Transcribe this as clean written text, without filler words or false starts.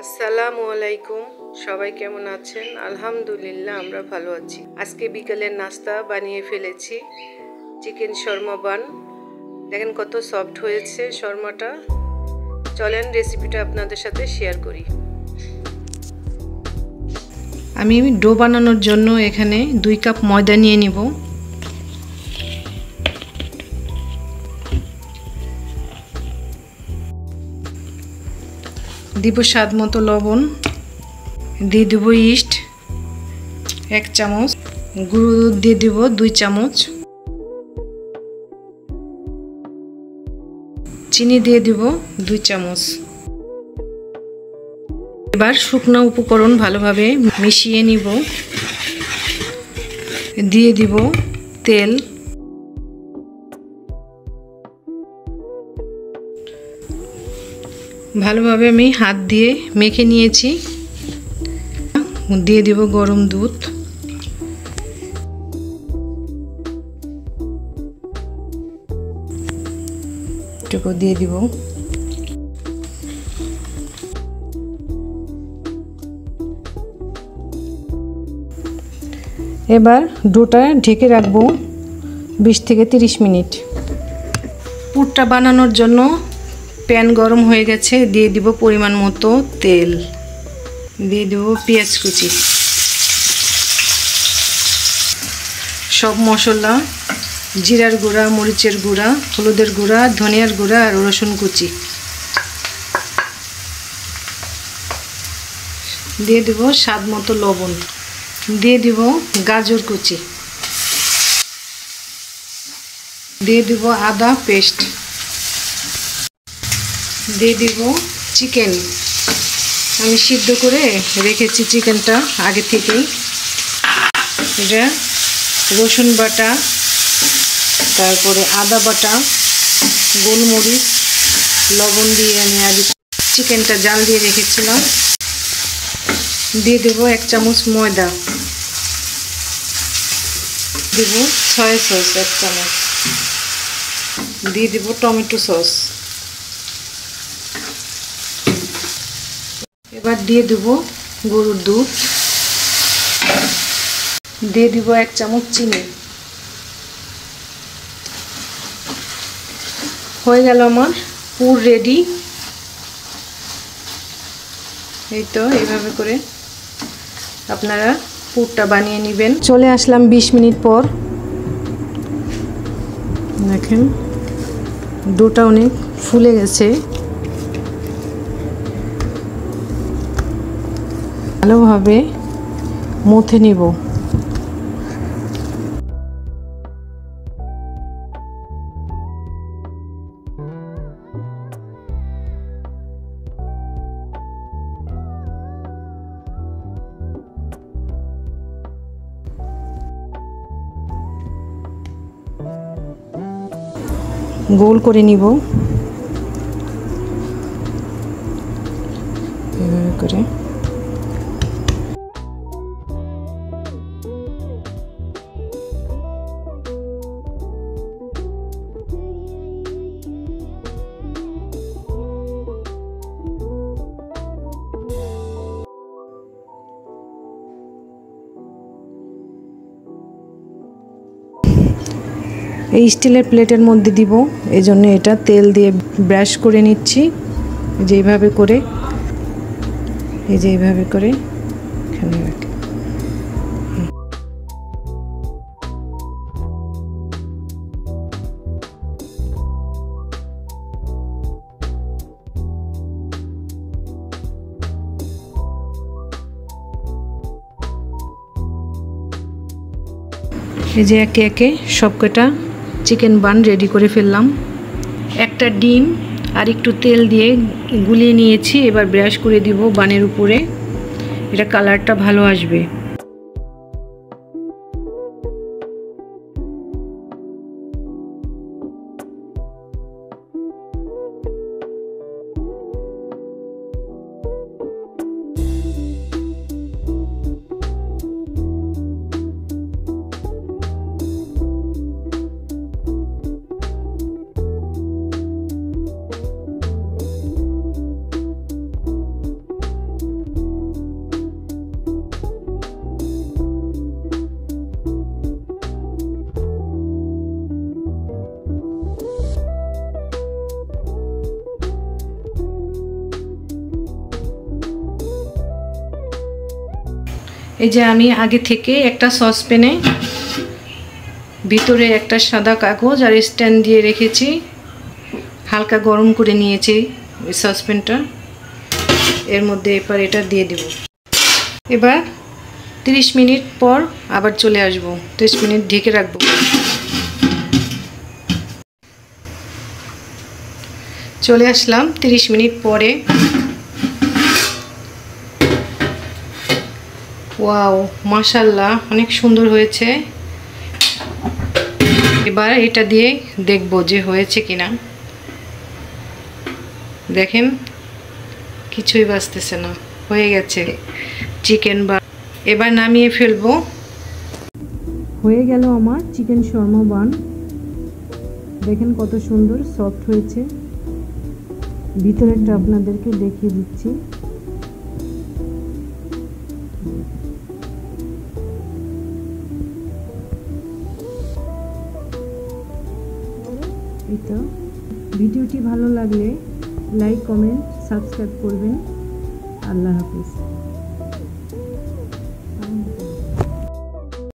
আসসালামু আলাইকুম, সবাই কেমন আছেন? আলহামদুলিল্লাহ আমরা ভালো আছি। আজকে বিকেলের নাস্তা বানিয়ে ফেলেছি চিকেন শর্মা বান। দেখেন কত সফট হয়েছে শর্মাটা। চলেন রেসিপিটা আপনাদের সাথে শেয়ার করি। আমি ডো বানানোর জন্য এখানে 2 কাপ ময়দা নিয়ে নিব। দিব স্বাদ মতো লবণ, দিয়ে দেব ইস্ট 1 চামচ, গুঁড়ো দুধ দিয়ে দেব 2 চামচ, চিনি দিয়ে দেব 2 চামচ। এবার শুকনো উপকরণ ভালোভাবে মিশিয়ে নিব। দিয়ে দিব তেল, ভালোভাবে আমি হাত দিয়ে মেখে নিয়েছি। দিয়ে দিব গরম দুধ, এটুকু দিয়ে দিব। এবার ডোটা ঢেকে রাখবো 20 থেকে 30 মিনিট। পুরটা বানানোর জন্য প্যান গরম হয়ে গেছে, দিয়ে দিব পরিমাণ মতো তেল, দিয়ে দেব পেঁয়াজ কুচি, সব মশলা, জিরার গুঁড়া, মরিচের গুঁড়া, হলুদের গুঁড়া, ধনিয়ার গুঁড়া আর রসুন কুচি দিয়ে দেব, স্বাদ মতো লবণ, দিয়ে দিব গাজর কুচি, দিয়ে দিব আদা পেস্ট, দিয়ে দিব চিকেন। আমি সিদ্ধ করে রেখেছি চিকেনটা আগে থেকেই। এটা রসুন বাটা, তারপরে আদা বাটা, গোলমরিচ, লবণ দিয়ে আমি আগে চিকেনটা জাল দিয়ে রেখেছিলাম। দিয়ে দেব 1 চামচ ময়দা, দেব সয়া সস 1 চামচ, দিয়ে দেব টমেটো সস। এবার দিয়ে দেব গরুর দুধ, দিয়ে দিব 1 চামচ চিনি। হয়ে গেল আমার পুর রেডি। এই তো এইভাবে করে আপনারা পুরটা বানিয়ে নেবেন। চলে আসলাম 20 মিনিট পর। দেখেন ডোটা অনেক ফুলে গেছে। ভালোভাবে মথে নিব। গোল করে নিব এভাবে করে। এই স্টিলের প্লেটের মধ্যে দিব, এই জন্য এটা তেল দিয়ে ব্রাশ করে নিচ্ছি। যেইভাবে করে, এই যে এইভাবে করে এখানে রাখি। এই যে একে একে সবকটা চিকেন বান রেডি করে ফেললাম। একটা ডিম আর একটু তেল দিয়ে গুলিয়ে নিয়েছি। এবার ব্রাশ করে দিব বানের উপরে, এটা কালারটা ভালো আসবে। এই যে আমি আগে থেকে একটা সসপ্যানে ভিতরে একটা সাদা কাগজ আর স্ট্যান্ড দিয়ে রেখেছি, হালকা গরম করে নিয়েছি ওই সসপ্যানটা। এর মধ্যে এবার এটা দিয়ে দেব। এবার 30 মিনিট পর আবার চলে আসব, 30 মিনিট ঢেকে রাখবো। চলে আসলাম 30 মিনিট পরে। ওয়াও, মাশাআল্লাহ, অনেক সুন্দর হয়েছে। এবার এটা দিয়ে দেখব যে হয়েছে কিনা। দেখেন কিছুই বাজতেছে না, হয়ে গেছে চিকেন বান। এবার নামিয়ে ফেলবো। হয়ে গেল আমার চিকেন শর্মা বান। দেখেন কত সুন্দর সফট হয়েছে। ভিতরেরটা আপনাদেরকে দেখিয়ে দিচ্ছি। এটা ভিডিওটি ভালো লাগলে লাইক, কমেন্ট, সাবস্ক্রাইব করবেন। আল্লাহ হাফেজ।